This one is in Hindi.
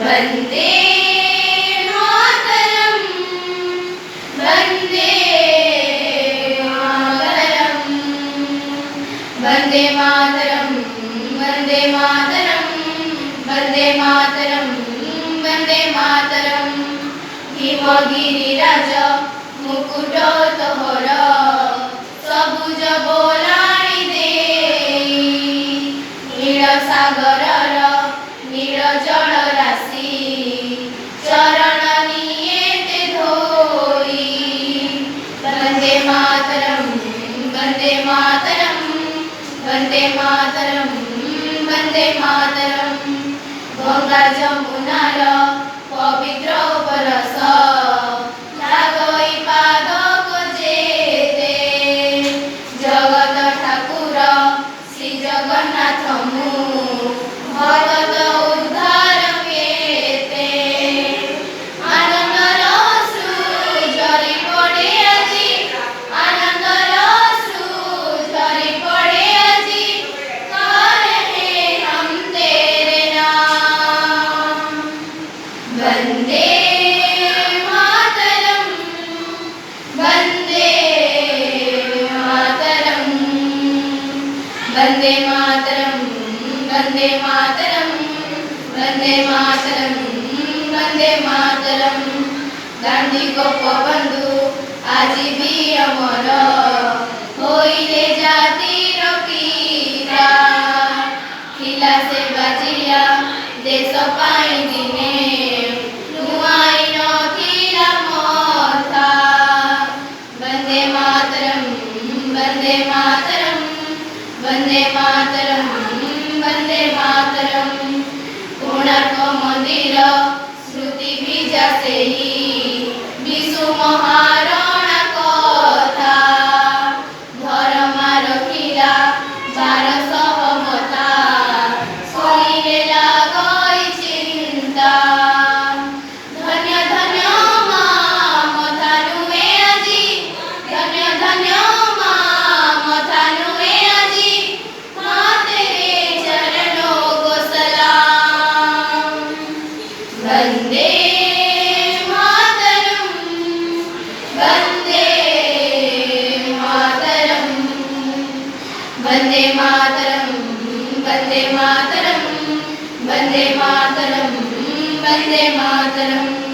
वन्दे मातरम् वन्दे मातरम् वन्दे मातरम् वन्दे मातरम् वन्दे मातरम् वन्दे मातरम् हिमगिरिराज मुकुट तोहर सबुज बोलाणी देई नील सागरर नील जल राशि चरण नियते धोई वन्दे मातरम् वन्दे मातरम् वन्दे मातरम् वन्दे मातरम् गंगा जमुनार पवित्र परस लागई पादक जेते जगत ठाकुर श्री जगन्नाथ मु भगत उद्धार केते आनंदर अश्रु झरी पड़े आजी आनंदर अश्रु झरी पड़े आजी करे हैं हम तेरे नाम वन्दे मातरम् वन्दे मातरम् वन्दे मातरम् वन्दे मातरम् वन्दे मातरम् वन्दे मातरम् गांधी गोपबंधु आजी भी अमर होइले जातिर पीरा खिला से बाजिया देश पाई दिने नुआई नथिला मथा वन्दे मातरम् वन्दे मातरम् वन्दे मातरम् वन्दे मातरम् कोणार्क मंदिर स्मृति बीजा सेही विशु महारणा कथा धर्मा रखिला 1200 मथा शुनिले लागई चिंता धन्य धन्य माँ मथा नुए आजी धन्य धन्य माँ मथा नुए आजी माँ तेरे चरणों को सलाम वन्दे मातरम् वन्दे मातरम् वन्दे मातरम् वन्दे मातरम् वन्दे मातरम् वन्दे मातरम्